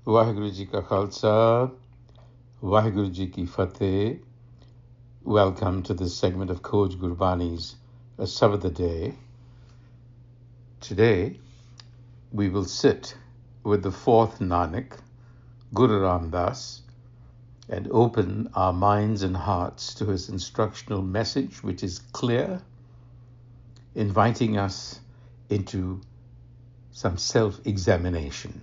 Vaheguru Ji Ka Khalsa, Vaheguru Ji Ki Fateh. Welcome to this segment of Coach Gurbani's a-sabad-a-day. Today, we will sit with the fourth Nanak, Guru Ram Das, and open our minds and hearts to his instructional message, which is clear, inviting us into some self-examination.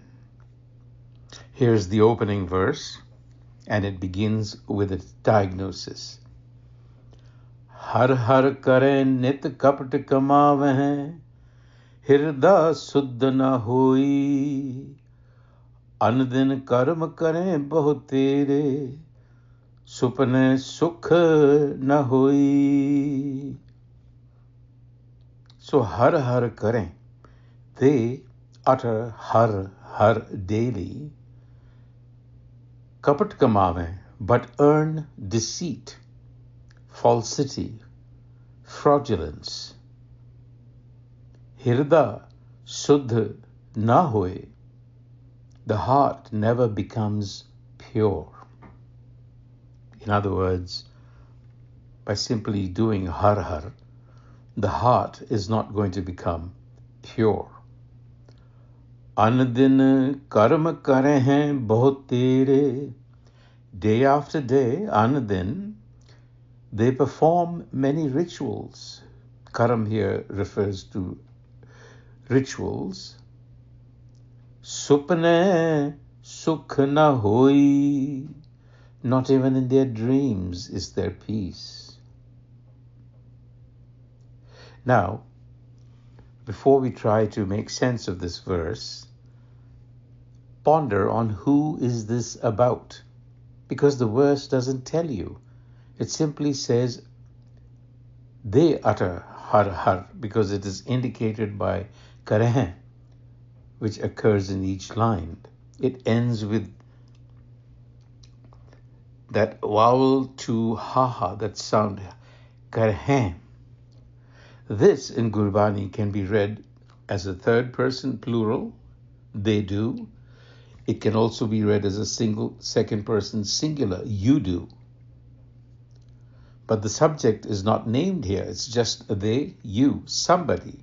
Here's the opening verse, and it begins with a diagnosis. Har Har Karey Nit kapat kamaveh, hirda suddh na hoi. An din karm kare bahut tere, supne sukh na hoi. So Har Har Karey, they utter Har Har daily, kapat kamave, but earn deceit, falsity, fraudulence. Hirda suddh na hoye, the heart never becomes pure. In other words, by simply doing Har Har, the heart is not going to become pure. An din karm kare hain bahut tere. Day after day, an din, they perform many rituals. Karam here refers to rituals. Supne sukh na hoi. Not even in their dreams is there peace. Now, before we try to make sense of this verse, ponder on who is this about, because the verse doesn't tell you. It simply says they utter Har Har because it is indicated by Kareh, which occurs in each line. It ends with that vowel to ha, that sound, Kareh. This in Gurbani can be read as a third person plural, they do. It can also be read as a single second person singular, you do. But the subject is not named here. It's just they, you, somebody.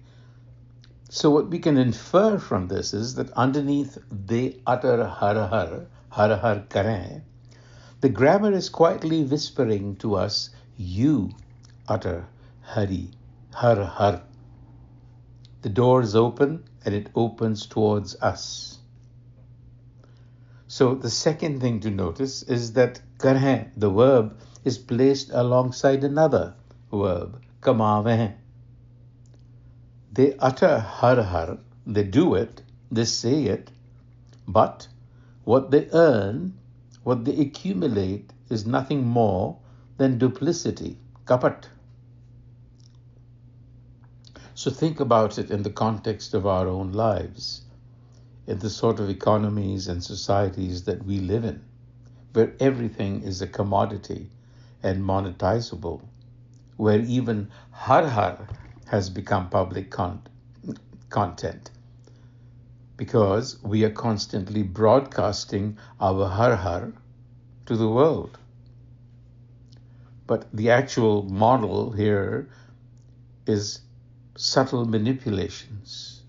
So what we can infer from this is that underneath they utter Har Har, Har Har Karey, the grammar is quietly whispering to us, you utter Hari, Har Har. The door is open and it opens towards us. So the second thing to notice is that Kareh, the verb, is placed alongside another verb, kamaveh. They utter Har Har, they do it, they say it, but what they earn, what they accumulate is nothing more than duplicity, kapat. So think about it in the context of our own lives, in the sort of economies and societies that we live in, where everything is a commodity and monetizable, where even Har Har has become public content, because we are constantly broadcasting our Har Har to the world. But the actual model here is subtle manipulations.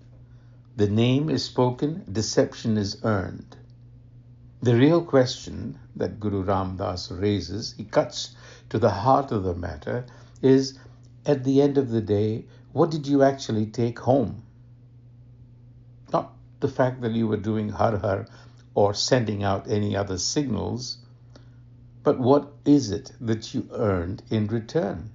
The name is spoken, deception is earned. The real question that Guru Ram Das raises, he cuts to the heart of the matter, is at the end of the day, what did you actually take home? Not the fact that you were doing Har Har or sending out any other signals, but what is it that you earned in return?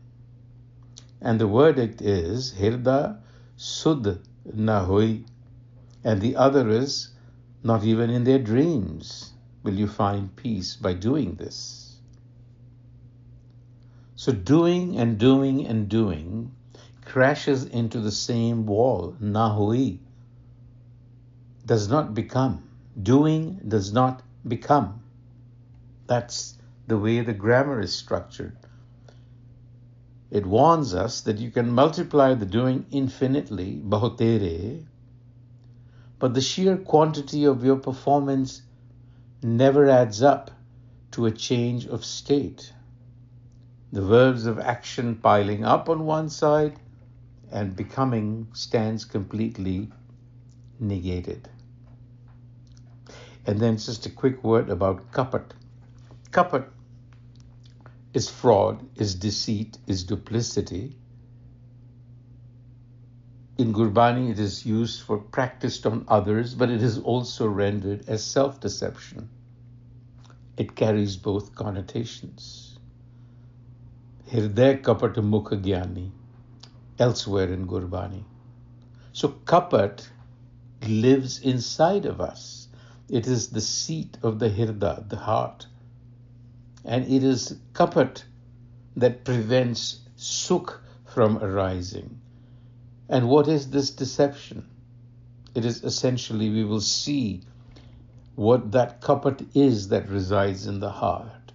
And the verdict is Hirda Suddh na hoi. And the other is, not even in their dreams will you find peace by doing this. So doing and doing and doing crashes into the same wall, na hoi. Does not become. Doing does not become. That's the way the grammar is structured. It warns us that you can multiply the doing infinitely, bahut tere, but the sheer quantity of your performance never adds up to a change of state. The verbs of action piling up on one side and becoming stands completely negated. And then just a quick word about kapat. Kapat is fraud, is deceit, is duplicity. In Gurbani, it is used for practiced on others, but it is also rendered as self-deception. It carries both connotations. Hirday kapat mukha gyani, elsewhere in Gurbani. So kapat lives inside of us. It is the seat of the hirda, the heart. And it is kapat that prevents sukh from arising. And what is this deception? It is essentially, we will see what that kapat is that resides in the heart.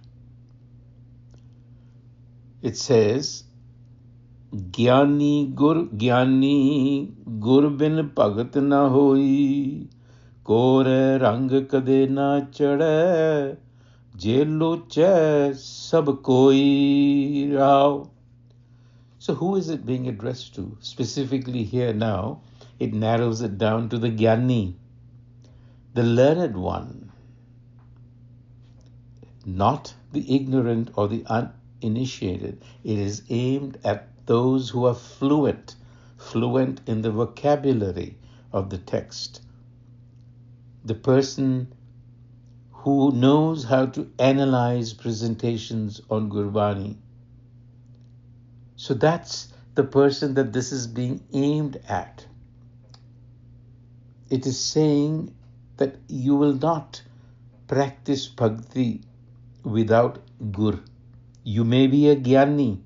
It says, Gyani gur bin bhagat na hoi, kore rang kade na chade, je loche sab koi rao. So who is it being addressed to? Specifically here now, it narrows it down to the Gyani, the learned one, not the ignorant or the uninitiated. It is aimed at those who are fluent in the vocabulary of the text. The person who knows how to analyze presentations on Gurbani. So that's the person that this is being aimed at. It is saying that you will not practice bhakti without Gur. You may be a Gyani,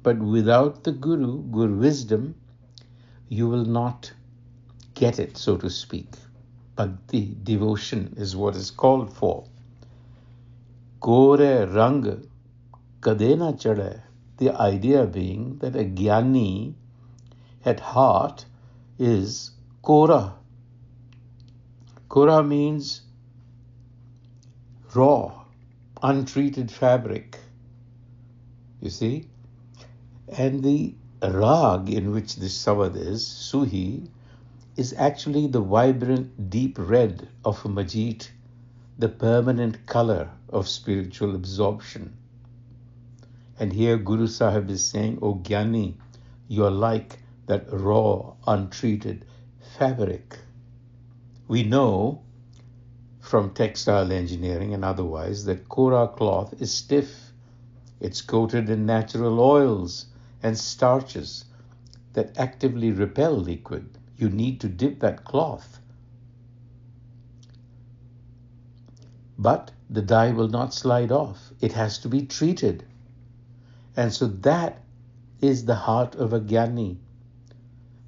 but without the Guru, Gur wisdom, you will not get it, so to speak. Bhakti, devotion, is what is called for. Kore rang kade na chade. The idea being that a Gyani at heart is kora. Kora means raw, untreated fabric. You see? And the rag in which this sabad is, Suhi, is actually the vibrant deep red of a Majid, the permanent color of spiritual absorption. And here Guru Sahib is saying, O Gyani, you're like that raw, untreated fabric. We know from textile engineering and otherwise that Kora cloth is stiff. It's coated in natural oils and starches that actively repel liquid. You need to dip that cloth. But the dye will not slide off. It has to be treated. And so that is the heart of a Gyani.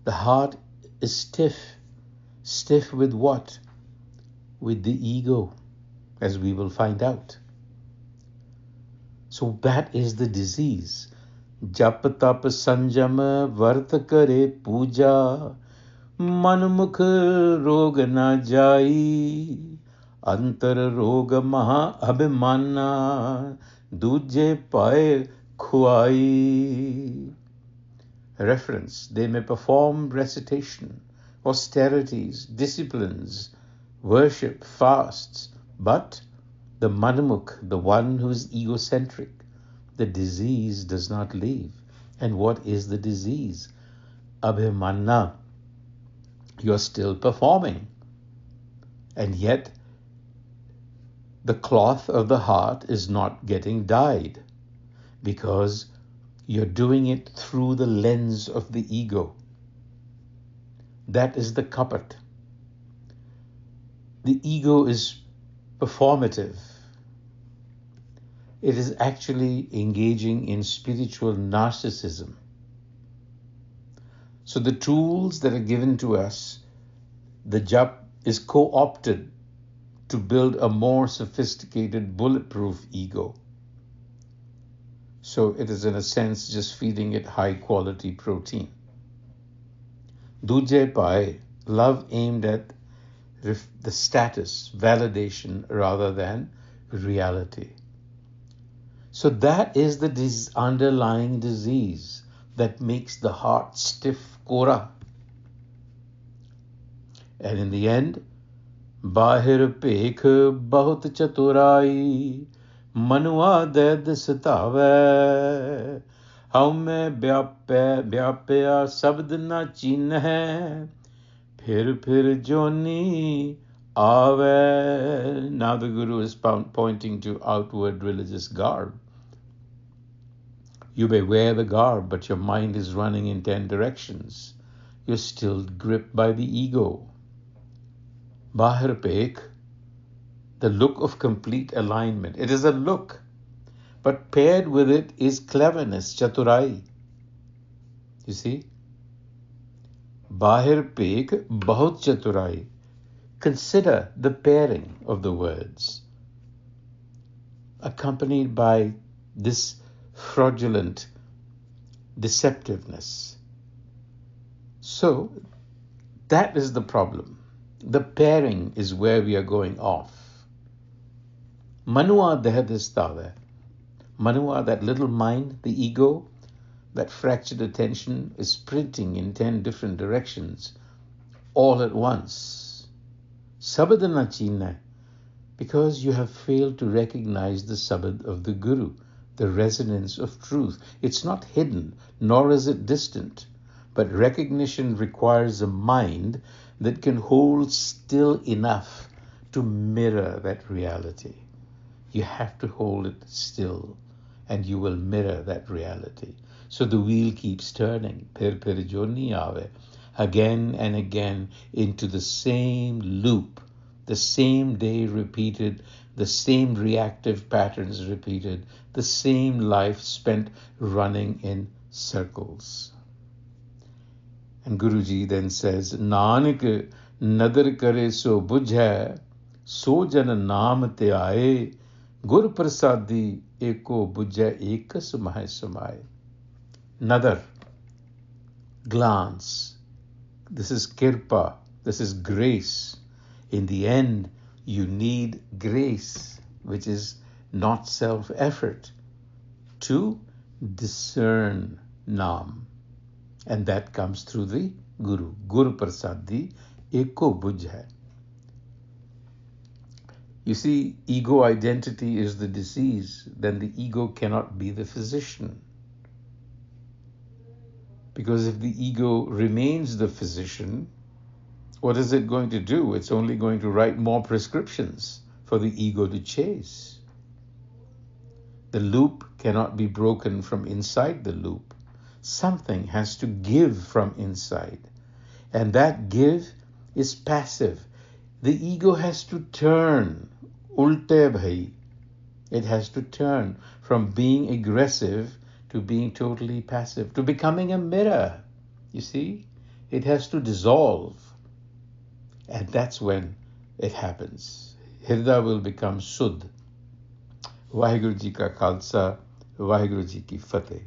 The heart is stiff. Stiff with what? With the ego, as we will find out. So that is the disease. Jap tap sanjam vart kare puja, man mukh rog na jai, antar rog maha abhimana, duje pae khuai. Reference, they may perform recitation, austerities, disciplines, worship, fasts, but the manamukh, the one who is egocentric, the disease does not leave. And what is the disease? Abhimanna. You're still performing. And yet, the cloth of the heart is not getting dyed because you're doing it through the lens of the ego. That is the kapat. The ego is performative. It is actually engaging in spiritual narcissism. So the tools that are given to us, the jap is co-opted to build a more sophisticated, bulletproof ego. So it is in a sense just feeding it high quality protein. Duje Pai, love aimed at the status, validation, rather than reality. So that is the underlying disease that makes the heart stiff, kora. And in the end, bahir pekh bahut chaturai, manuwa ded sitave, haume vyapya sabad na chin hai, phir joni ave. Now the Guru is pointing to outward religious garb. You may wear the garb, but your mind is running in 10 directions. You're still gripped by the ego. Bahir pekh, the look of complete alignment. It is a look, but paired with it is cleverness, chaturai. You see? Bahir pekh bahut chaturai. Consider the pairing of the words, accompanied by this fraudulent deceptiveness. So that is the problem. The pairing is where we are going off. Manua dehadistave. Manua, that little mind, the ego, that fractured attention is sprinting in 10 different directions all at once. Sabad china, because you have failed to recognize the sabad of the Guru, the resonance of truth. It's not hidden, nor is it distant, but recognition requires a mind that can hold still enough to mirror that reality. You have to hold it still, and you will mirror that reality. So the wheel keeps turning, phir joni ave, again and again into the same loop, the same day repeated, the same reactive patterns repeated, the same life spent running in circles. And Guruji then says, Nanak nadar kare so bujha, so jana naam te aaye, gur prasadi eko bujha ekas mahe samay. Nadar, glance. This is kirpa, this is grace. In the end, you need grace, which is not self-effort, to discern Naam. And that comes through the Guru. Guru Prasadi Eko Bujha. You see, ego identity is the disease. Then the ego cannot be the physician. Because if the ego remains the physician, what is it going to do? It's only going to write more prescriptions for the ego to chase. The loop cannot be broken from inside the loop. Something has to give from inside. And that give is passive. The ego has to turn. Ulte bhai. It has to turn from being aggressive to being totally passive, to becoming a mirror. You see? It has to dissolve. And that's when it happens. Hirda will become Shuddh. Vaheguru Ji ka Khalsa, Vaheguru Ji ki Fateh.